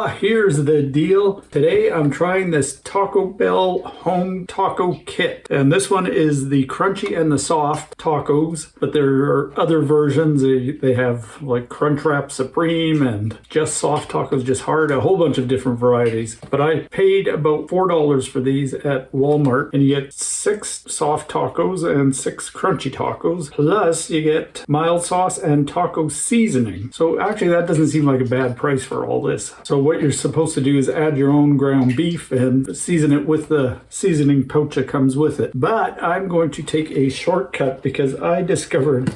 Here's the deal. Today I'm trying this Taco Bell home taco kit. And this one is the crunchy and the soft tacos, but there are other versions. They have like Crunchwrap Supreme and just soft tacos, just hard, a whole bunch of different varieties. But I paid about $4 for these at Walmart, and you get 6 soft tacos and 6 crunchy tacos. Plus you get mild sauce and taco seasoning. So actually that doesn't seem like a bad price for all this. So what you're supposed to do is add your own ground beef and season it with the seasoning pouch that comes with it. But I'm going to take a shortcut because I discovered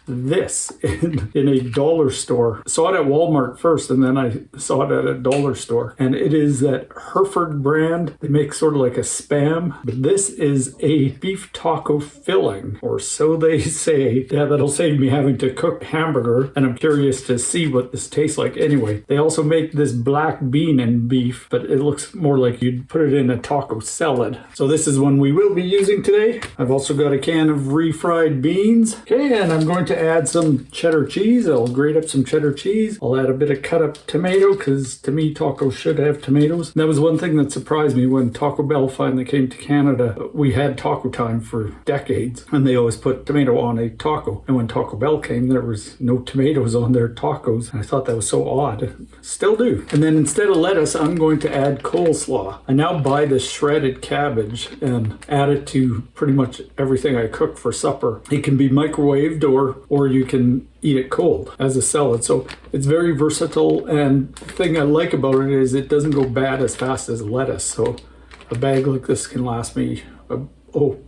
this in a dollar store. Saw it at Walmart first, and then I saw it at a dollar store. And it is that Hereford brand. They make sort of like a Spam, but this is a beef taco filling, or so they say. Yeah, that'll save me having to cook hamburger, and I'm curious to see what this tastes like anyway. They also make this black bean and beef, but it looks more like you'd put it in a taco salad. So this is one we will be using today. I've also got a can of refried beans. Okay, and I'm going to add some cheddar cheese. I'll grate up some cheddar cheese. I'll add a bit of cut up tomato because to me tacos should have tomatoes. And that was one thing that surprised me when Taco Bell finally came to Canada. We had taco time for decades and they always put tomato on a taco. And when Taco Bell came, there was no tomatoes on their tacos. And I thought that was so odd. Still do. And then instead of lettuce, I'm going to add coleslaw. I now buy this shredded cabbage and add it to pretty much everything I cook for supper. It can be microwaved or you can eat it cold as a salad. So it's very versatile, and the thing I like about it is it doesn't go bad as fast as lettuce. So a bag like this can last me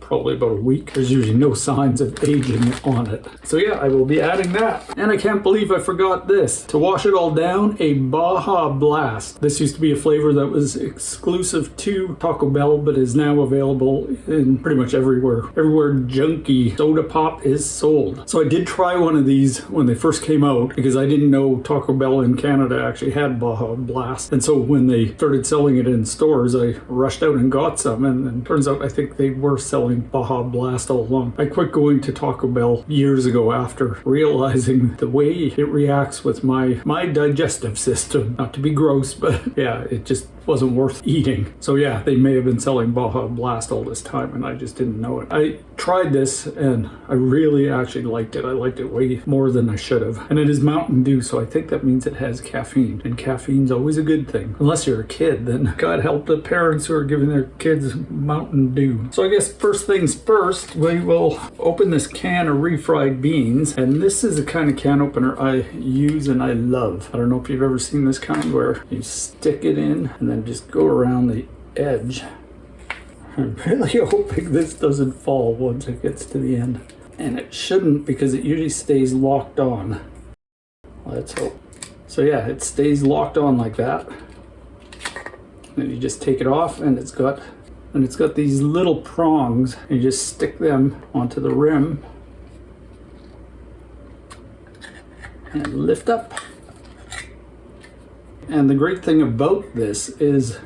probably about a week. There's usually no signs of aging on it. So yeah, I will be adding that. And I can't believe I forgot this. To wash it all down, a Baja Blast. This used to be a flavor that was exclusive to Taco Bell, but is now available in pretty much everywhere. Everywhere junky soda pop is sold. So I did try one of these when they first came out because I didn't know Taco Bell in Canada actually had Baja Blast. And so when they started selling it in stores, I rushed out and got some, and turns out I think they were selling Baja Blast all along. I quit going to Taco Bell years ago after realizing the way it reacts with my digestive system. Not to be gross, but yeah, it just wasn't worth eating. So yeah, they may have been selling Baja Blast all this time and I just didn't know it. I tried this and I really actually liked it. I liked it way more than I should have. And it is Mountain Dew, so I think that means it has caffeine, and caffeine's always a good thing. Unless you're a kid, then God help the parents who are giving their kids Mountain Dew. So I guess first things first, we will open this can of refried beans, and this is the kind of can opener I use and I love. I don't know if you've ever seen this kind where you stick it in and then just go around the edge. I'm really hoping this doesn't fall once it gets to the end. And it shouldn't, because it usually stays locked on. Let's hope. So yeah, it stays locked on like that. And you just take it off, and it's got these little prongs. And you just stick them onto the rim and lift up. And the great thing about this is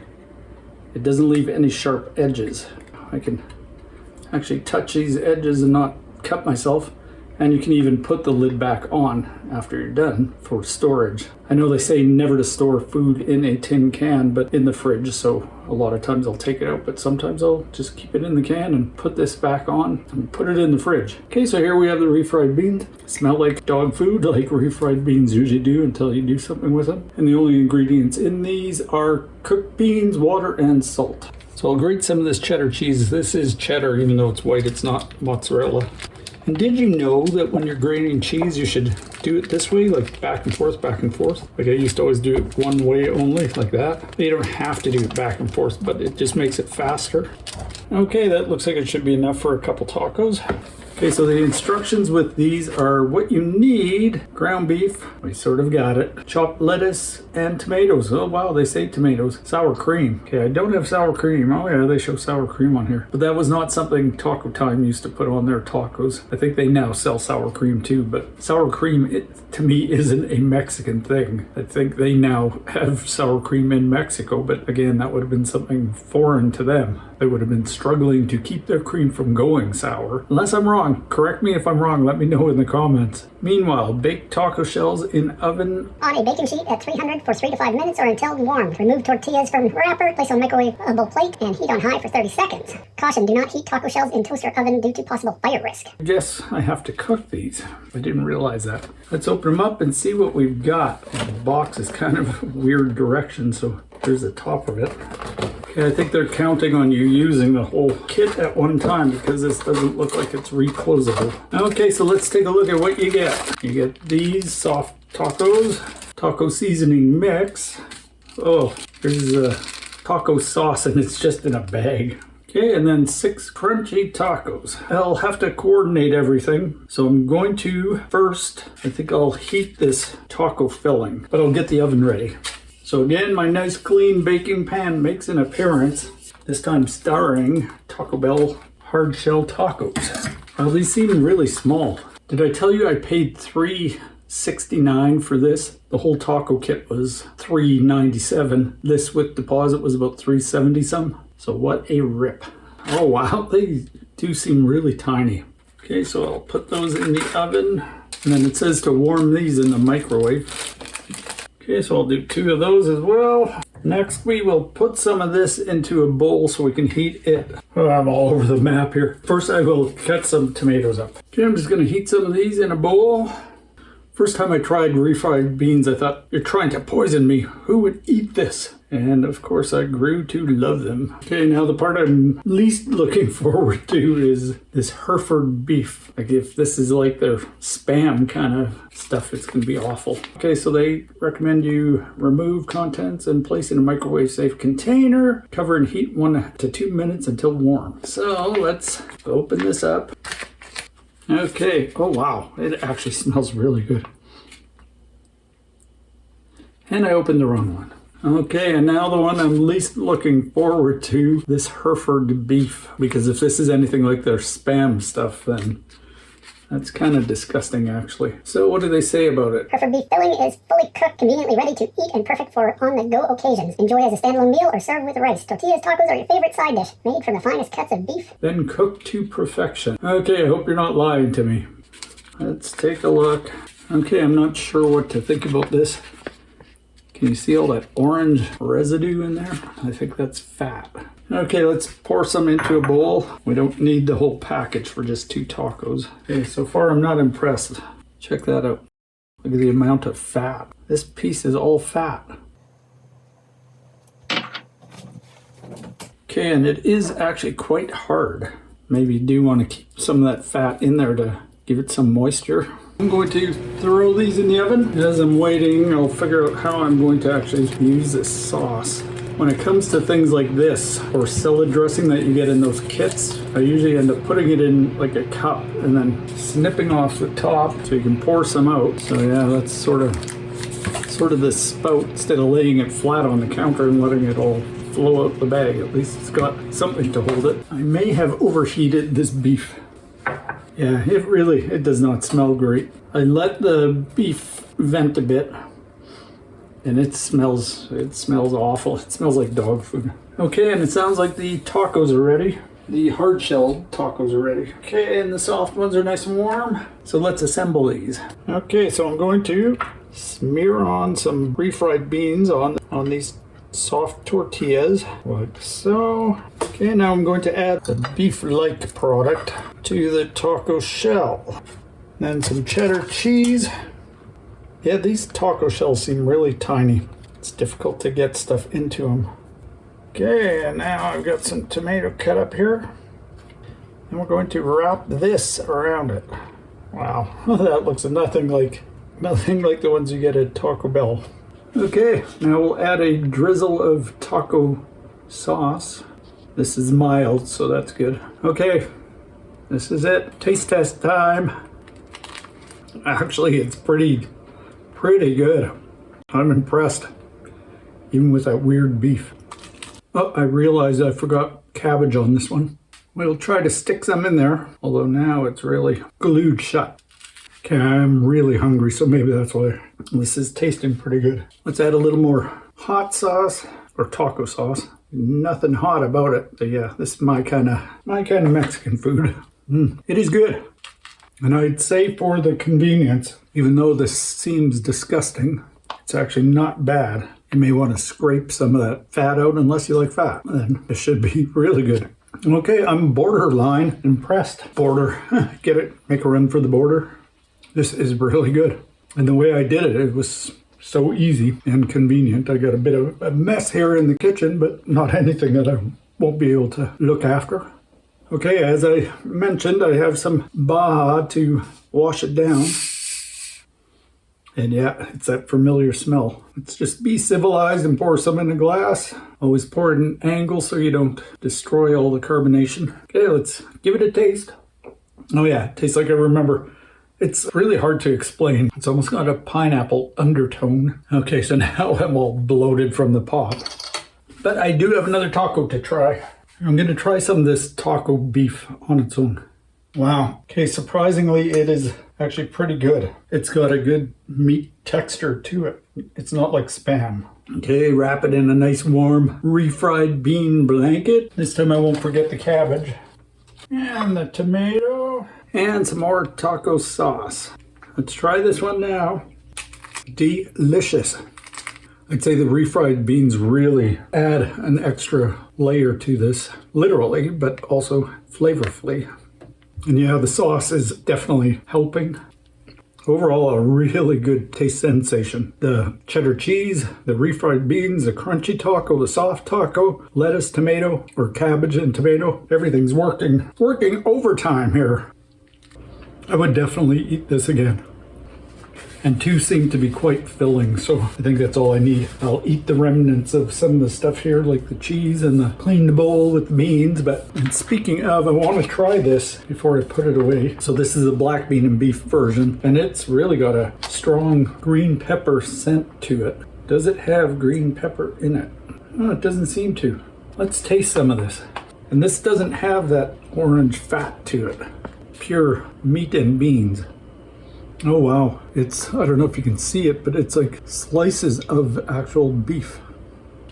it doesn't leave any sharp edges. I can actually touch these edges and not cut myself. And you can even put the lid back on after you're done for storage. I know they say never to store food in a tin can, but in the fridge, so a lot of times I'll take it out, but sometimes I'll just keep it in the can and put this back on and put it in the fridge. Okay, so here we have the refried beans. Smell like dog food, like refried beans usually do until you do something with them. And the only ingredients in these are cooked beans, water, and salt. So I'll grate some of this cheddar cheese. This is cheddar, even though it's white, it's not mozzarella. And did you know that when you're grating cheese, you should do it this way, like back and forth, back and forth? Like I used to always do it one way only, like that. You don't have to do it back and forth, but it just makes it faster. Okay, that looks like it should be enough for a couple tacos. Okay, so the instructions with these are what you need. Ground beef, we sort of got it. Chopped lettuce and tomatoes. Oh wow, they say tomatoes. Sour cream. Okay, I don't have sour cream. Oh yeah, they show sour cream on here. But that was not something Taco Time used to put on their tacos. I think they now sell sour cream too, but sour cream, to me, isn't a Mexican thing. I think they now have sour cream in Mexico, but again, that would have been something foreign to them. they would have been struggling to keep their cream from going sour. Unless I'm wrong. Correct me if I'm wrong. Let me know in the comments. Meanwhile, bake taco shells in oven on a baking sheet at 300 for 3 to 5 minutes or until warm. Remove tortillas from wrapper, place on microwavable plate, and heat on high for 30 seconds. Caution, do not heat taco shells in toaster oven due to possible fire risk. I guess I have to cook these. I didn't realize that. Let's open them up and see what we've got. The box is kind of a weird direction, so here's the top of it. Okay, I think they're counting on you using the whole kit at one time because this doesn't look like it's reclosable. Okay, so let's take a look at what you get. You get these soft tacos, taco seasoning mix. Oh, here's the taco sauce and it's just in a bag. Okay, and then 6 crunchy tacos. I'll have to coordinate everything. So I'm going to first, I think I'll heat this taco filling, but I'll get the oven ready. So again, my nice clean baking pan makes an appearance, this time starring Taco Bell hard shell tacos. Well, these seem really small. Did I tell you I paid $3.69 for this? The whole taco kit was $3.97. This with deposit was about $3.70 some. So what a rip. Oh wow, they do seem really tiny. Okay, so I'll put those in the oven. And then it says to warm these in the microwave. Okay, so I'll do 2 of those as well. Next, we will put some of this into a bowl so we can heat it. Oh, I'm all over the map here. First, I will cut some tomatoes up. Okay, I'm just gonna heat some of these in a bowl. First time I tried refried beans, I thought, you're trying to poison me. Who would eat this? And of course, I grew to love them. Okay, now the part I'm least looking forward to is this Hereford beef. Like if this is like their Spam kind of stuff, it's gonna be awful. Okay, so they recommend you remove contents and place in a microwave safe container. Cover and heat 1 to 2 minutes until warm. So let's open this up. Okay, oh wow, it actually smells really good. And I opened the wrong one. Okay, and now the one I'm least looking forward to, this Hereford beef. Because if this is anything like their Spam stuff, then that's kind of disgusting actually. So what do they say about it? Hereford beef filling is fully cooked, conveniently ready to eat, and perfect for on-the-go occasions. Enjoy as a standalone meal or serve with rice. Tortillas, tacos are your favorite side dish, made from the finest cuts of beef. Then cooked to perfection. Okay, I hope you're not lying to me. Let's take a look. Okay, I'm not sure what to think about this. Can you see all that orange residue in there? I think that's fat. Okay, let's pour some into a bowl. We don't need the whole package for just 2 tacos. Okay, so far I'm not impressed. Check that out. Look at the amount of fat. This piece is all fat. Okay, and it is actually quite hard. Maybe you do want to keep some of that fat in there to give it some moisture. I'm going to throw these in the oven. As I'm waiting, I'll figure out how I'm going to actually use this sauce. When it comes to things like this, or salad dressing that you get in those kits, I usually end up putting it in like a cup and then snipping off the top so you can pour some out. So yeah, that's sort of the spout, instead of laying it flat on the counter and letting it all flow out the bag. At least it's got something to hold it. I may have overheated this beef. Yeah, it does not smell great. I let the beef vent a bit and it smells awful. It smells like dog food. Okay, and it sounds like the tacos are ready. The hard shell tacos are ready. Okay, and the soft ones are nice and warm. So let's assemble these. Okay, so I'm going to smear on some refried beans on these soft tortillas, like so. Okay, now I'm going to add the beef-like product to the taco shell. Then some cheddar cheese. Yeah, these taco shells seem really tiny. It's difficult to get stuff into them. Okay, and now I've got some tomato cut up here. And we're going to wrap this around it. Wow, that looks nothing like the ones you get at Taco Bell. Okay, now we'll add a drizzle of taco sauce. This is mild, so that's good. Okay, this is it. Taste test time. Actually, it's pretty good. I'm impressed, even with that weird beef. Oh, I realized I forgot cabbage on this one. We'll try to stick some in there, although now it's really glued shut. Okay, I'm really hungry, so maybe that's why. This is tasting pretty good. Let's add a little more hot sauce, or taco sauce. Nothing hot about it. So yeah, this is my kind of Mexican food. It is good. And I'd say for the convenience, even though this seems disgusting, it's actually not bad. You may want to scrape some of that fat out unless you like fat. Then it should be really good. Okay, I'm borderline impressed. Border, get it? Make a run for the border. This is really good. And the way I did it, it was so easy and convenient. I got a bit of a mess here in the kitchen, but not anything that I won't be able to look after. Okay, as I mentioned, I have some Baja to wash it down. And yeah, it's that familiar smell. Let's just be civilized and pour some in a glass. Always pour it at an angle so you don't destroy all the carbonation. Okay, let's give it a taste. Oh yeah, it tastes like I remember. It's really hard to explain. It's almost got a pineapple undertone. Okay, so now I'm all bloated from the pop. But I do have another taco to try. I'm going to try some of this taco beef on its own. Wow. Okay, surprisingly, it is actually pretty good. It's got a good meat texture to it. It's not like Spam. Okay, wrap it in a nice warm refried bean blanket. This time I won't forget the cabbage. And the tomato. And some more taco sauce. Let's try this one now. Delicious. I'd say the refried beans really add an extra layer to this. Literally, but also flavorfully. And yeah, the sauce is definitely helping. Overall, a really good taste sensation. The cheddar cheese, the refried beans, the crunchy taco, the soft taco, lettuce, tomato, or cabbage and tomato. Everything's working overtime here. I would definitely eat this again. And two seem to be quite filling, so I think that's all I need. I'll eat the remnants of some of the stuff here, like the cheese and the clean bowl with the beans. And speaking of, I want to try this before I put it away. So this is a black bean and beef version, and it's really got a strong green pepper scent to it. Does it have green pepper in it? Oh, it doesn't seem to. Let's taste some of this. And this doesn't have that orange fat to it. Pure meat and beans. Oh wow, it's, I don't know if you can see it, but it's like slices of actual beef.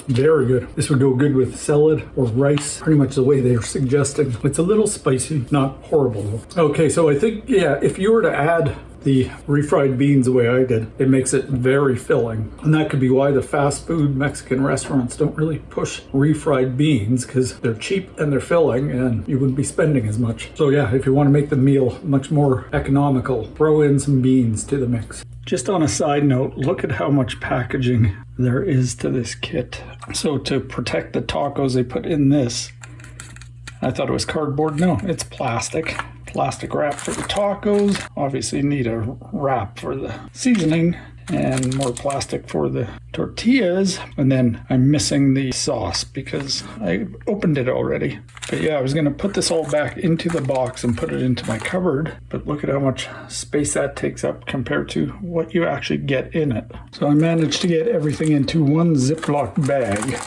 Very good. This would go good with salad or rice, pretty much the way they're suggesting. It's a little spicy, not horrible though. Okay, so I think, yeah, if you were to add the refried beans the way I did, it makes it very filling. And that could be why the fast food Mexican restaurants don't really push refried beans, because they're cheap and they're filling and you wouldn't be spending as much. So yeah, if you want to make the meal much more economical, throw in some beans to the mix. Just on a side note, look at how much packaging there is to this kit. So to protect the tacos, they put in this. I thought it was cardboard. No, it's plastic. Plastic wrap for the tacos. Obviously need a wrap for the seasoning, and more plastic for the tortillas. And then I'm missing the sauce because I opened it already. But yeah, I was going to put this all back into the box and put it into my cupboard. But look at how much space that takes up compared to what you actually get in it. So I managed to get everything into one Ziploc bag.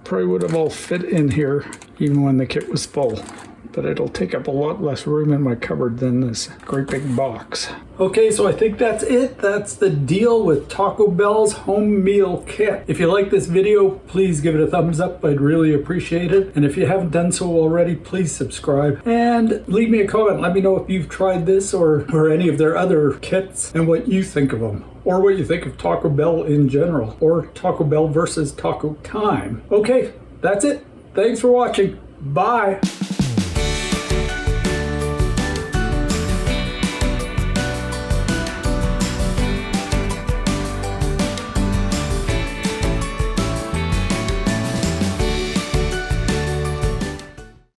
Probably would have all fit in here even when the kit was full. But it'll take up a lot less room in my cupboard than this great big box. Okay, so I think that's it. That's the deal with Taco Bell's home meal kit. If you like this video, please give it a thumbs up. I'd really appreciate it. And if you haven't done so already, please subscribe and leave me a comment. Let me know if you've tried this or any of their other kits and what you think of them, or what you think of Taco Bell in general, or Taco Bell versus Taco Time. Okay, that's it. Thanks for watching. Bye.